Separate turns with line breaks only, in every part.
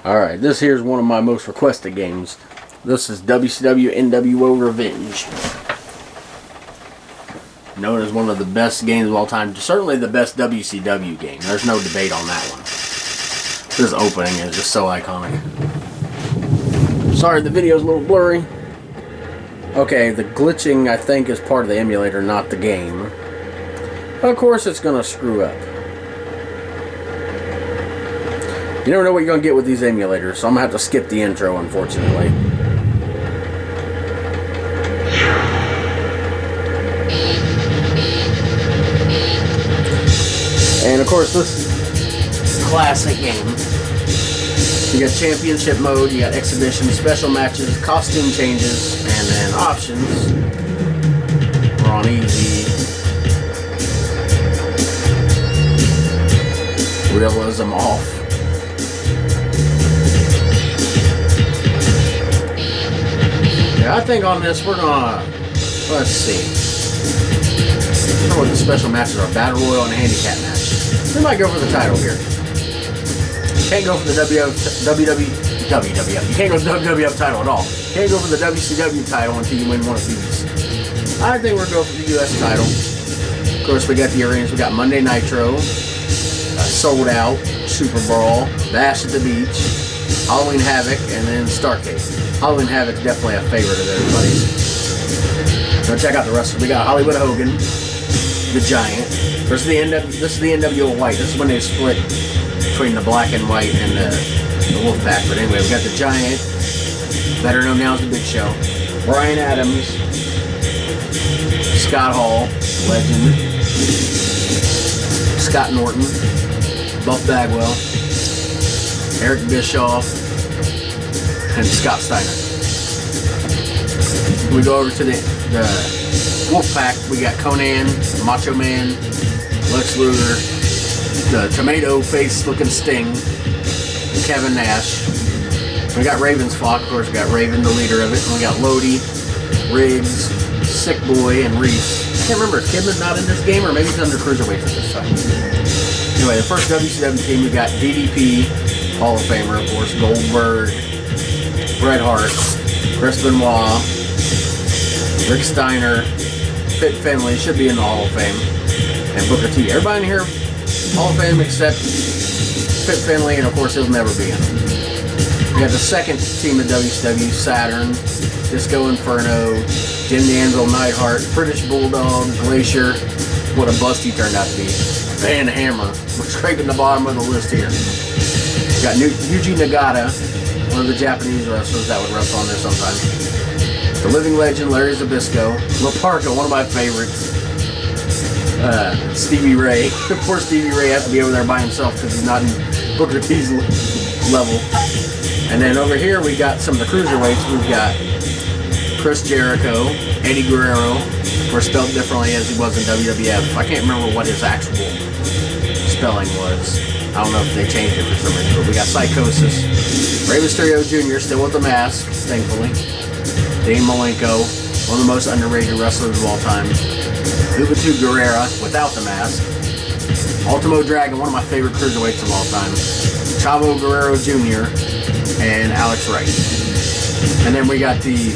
Alright, this here is one of my most requested games. This is WCW nWo Revenge. Known as one of the best games of all time. Certainly the best WCW game. There's no debate on that one. This opening is just so iconic. Sorry, the video's a little blurry. Okay, the glitching, I think, is part of the emulator, not the game. Of course, it's going to screw up. You never know what you're going to get with these emulators, so I'm going to have to skip the intro, unfortunately. And of course, this classic game. You got championship mode, you got exhibition, special matches, costume changes, and then options. We're on easy. Realism off. Yeah, I think on this we're gonna, let's see. I don't know what the special matches are. Battle Royal and a handicap match. We might go for the title here. Can't go for the WWF. You can't go for the WWF title at all. Can't go for the WCW title until you win one of these. I think we're going for the US title. Of course, we got the arenas. We got Monday Nitro, Sold Out, Super Brawl, Bash at the Beach, Halloween Havoc, and then Starcade. Halloween Havoc is definitely a favorite of everybody's. Now check out the rest. We got Hollywood Hogan, the Giant. This is the NWO White. This is when they split between the black and white and the Wolfpack. But anyway, we got the Giant, better known now as the Big Show. Brian Adams, Scott Hall, legend. Scott Norton, Buff Bagwell, Eric Bischoff, and Scott Steiner. We go over to the Wolfpack. We got Conan, Macho Man, Lex Luger, the tomato face looking Sting, and Kevin Nash. We got Raven's Flock, of course. We got Raven, the leader of it. And we got Lodi, Riggs, Sick Boy, and Reese. I can't remember if Kidman's not in this game or maybe he's under Cruiserweight at this time. Anyway, the first WCW team, we got DDP, Hall of Famer, of course, Goldberg, Bret Hart, Chris Benoit, Rick Steiner, Fit Finlay, should be in the Hall of Fame, and Booker T. Everybody in here, Hall of Fame except Fit Finlay, and of course he'll never be in them. We got the second team of WCW, Saturn, Disco Inferno, Jim the Anvil Neidhart, British Bulldog, Glacier. What a bust he turned out to be. Van Hammer. We're scraping the bottom of the list here. We got Yuji Nagata, one of the Japanese wrestlers that would wrestle on there sometimes. The Living Legend, Larry Zbyszko. La Parka, one of my favorites. Stevie Ray. Of course, Stevie Ray has to be over there by himself because he's not in Booker T's level. And then over here we got some of the cruiserweights. We've got Chris Jericho, Eddie Guerrero, were spelled differently as he was in WWF. I can't remember what his actual spelling was. I don't know if they changed it for some reason. But we got Psychosis, Rey Mysterio Jr. still with the mask, thankfully. Dean Malenko, one of the most underrated wrestlers of all time. Juventud Guerrera without the mask. Ultimo Dragon, one of my favorite cruiserweights of all time. Chavo Guerrero Jr. and Alex Wright. And then we got the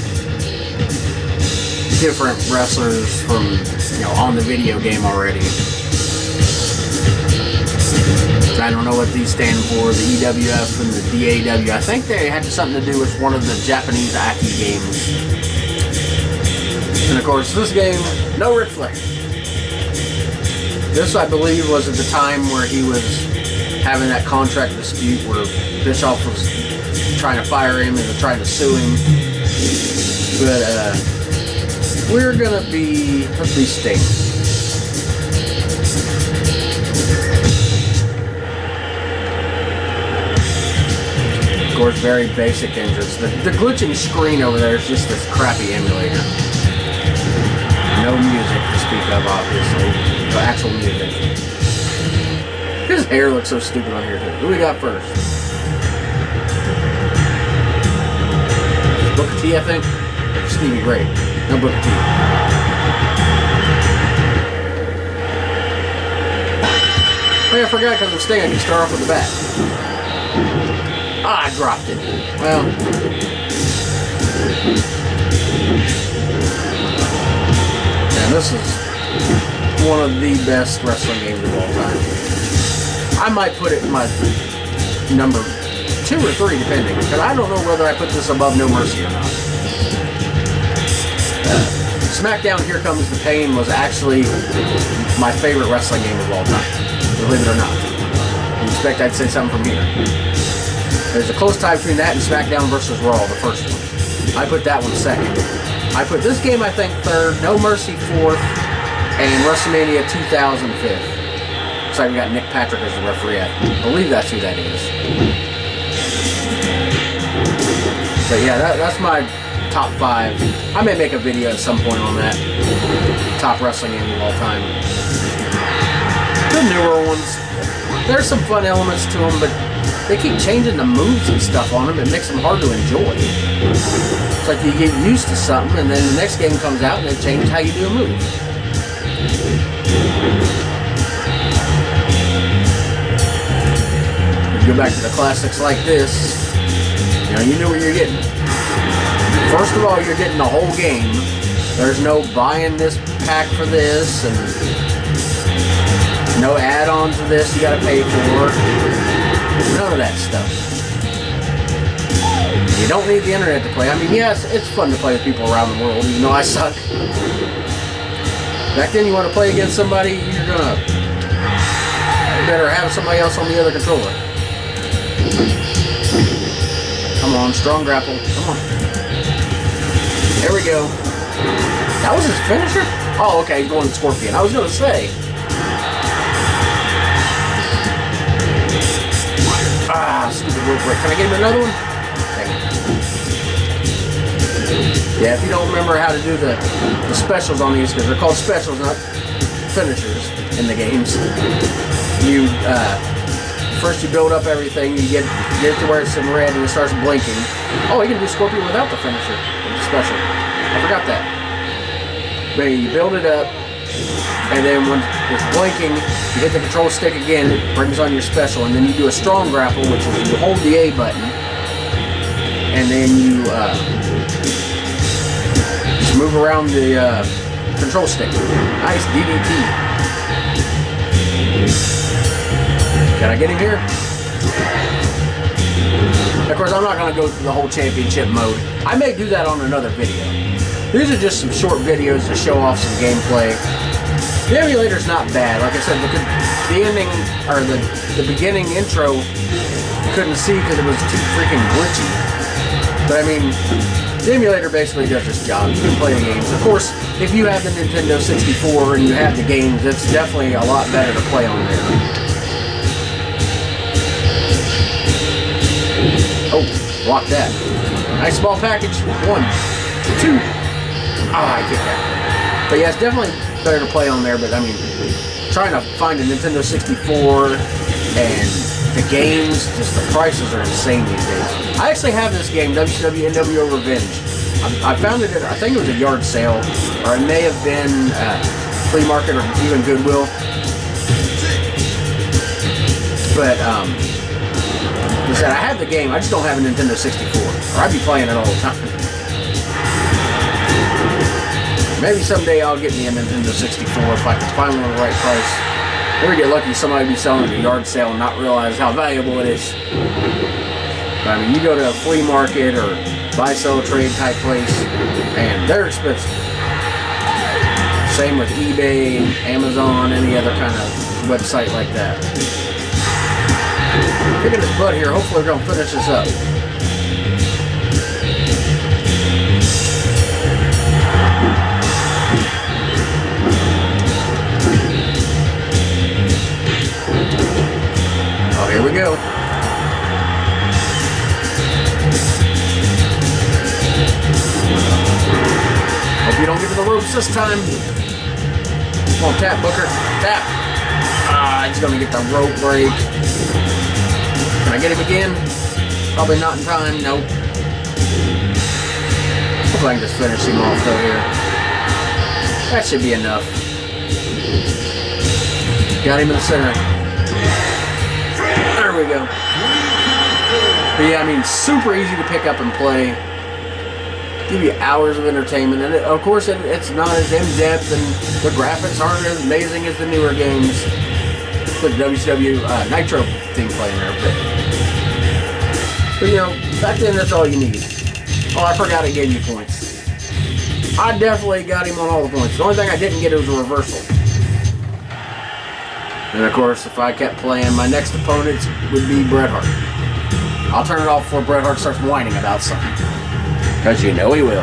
different wrestlers from, on the video game already. I don't know what these stand for, the EWF and the DAW. I think they had something to do with one of the Japanese Aki games. And of course, this game, no Ric Flair. This, I believe, was at the time where he was having that contract dispute where Bischoff was trying to fire him and trying to sue him. But, we're gonna be, let's be Sting. Of course, very basic entrance. The glitching screen over there is just this crappy emulator. No music to speak of, obviously. No actual music. His hair looks so stupid on here, too. Who we got first? Booker T, I think? Stevie Ray. No Booker T. Oh yeah, I forgot because of Sting, I can start off with the bat. Ah, I dropped it. Well. And this is one of the best wrestling games of all time. I might put it in my number 2 or 3, depending. Because I don't know whether I put this above No Mercy or not. SmackDown Here Comes the Pain was actually my favorite wrestling game of all time. Believe it or not. You expect I'd say something from here. There's a close tie between that and SmackDown vs. Raw, the first one. I put that one second. I put this game, I think, 3rd, No Mercy 4th, and WrestleMania 2000 5th. Looks like we got Nick Patrick as the referee. I believe that's who that is. But yeah, that's my top 5. I may make a video at some point on that. Top wrestling game of all time. The newer ones, there's some fun elements to them, but they keep changing the moves and stuff on them. It makes them hard to enjoy. It's like you get used to something, and then the next game comes out, and they change how you do a move. You go back to the classics like this, you know, you knew what you're getting. First of all, you're getting the whole game. There's no buying this pack for this, and no add-ons to this you gotta pay for. None of that stuff. You don't need the internet to play. I mean, yes, it's fun to play with people around the world, even though I suck. Back then, you want to play against somebody, you better have somebody else on the other controller. Come on, strong grapple. Come on. There we go. That was his finisher? Oh, okay, he's going Scorpion. I was going to say. Ah, stupid rope break. Can I get him another one? Dang it. Yeah, if you don't remember how to do the specials on these, because they're called specials, not finishers in the games. You first you build up everything, you get it to where it's in red and it starts blinking. Oh, you can do Scorpion without the finisher, the special. I forgot that. But you build it up, and then when it's blinking, you hit the control stick again, it brings on your special, and then you do a strong grapple, which is you hold the A button, and then you just move around the control stick. Nice DDT. Can I get him here? Of course, I'm not going to go through the whole championship mode. I may do that on another video. These are just some short videos to show off some gameplay. The emulator's not bad. Like I said, the ending, or the beginning intro, you couldn't see because it was too freaking glitchy. But I mean, the emulator basically does its job. You can play the games. Of course, if you have the Nintendo 64 and you have the games, it's definitely a lot better to play on there. Oh, block that. Nice small package. 1, 2. Ah, I get that. But yeah, it's definitely better to play on there, but I mean, trying to find a Nintendo 64 and the games, just the prices are insane these days. I actually have this game, WCW nWo Revenge. I found it at, I think it was a yard sale, or it may have been flea market or even Goodwill. But, like I said, I have the game, I just don't have a Nintendo 64, or I'd be playing it all the time. Maybe someday I'll get me a Nintendo 64 if I can find one at the right price. Maybe get lucky somebody will be selling it at a yard sale and not realize how valuable it is. But I mean, you go to a flea market or buy, sell, trade type place, and they're expensive. Same with eBay, Amazon, any other kind of website like that. Kicking his butt here. Hopefully we're going to finish this up. Here we go. Hope you don't get to the ropes this time. Come on, tap, Booker. Tap. Ah, he's going to get the rope break. Can I get him again? Probably not in time. Nope. Hopefully I can just finish him off though here. That should be enough. Got him in the center. There we go. But yeah, I mean, super easy to pick up and play. Give you hours of entertainment, and of course, it's not as in-depth, and the graphics aren't as amazing as the newer games. Put WCW Nitro theme playing there, but you know, back then that's all you need. Oh, I forgot I gave you points. I definitely got him on all the points. The only thing I didn't get was a reversal. And of course, if I kept playing, my next opponent would be Bret Hart. I'll turn it off before Bret Hart starts whining about something. Because you know he will.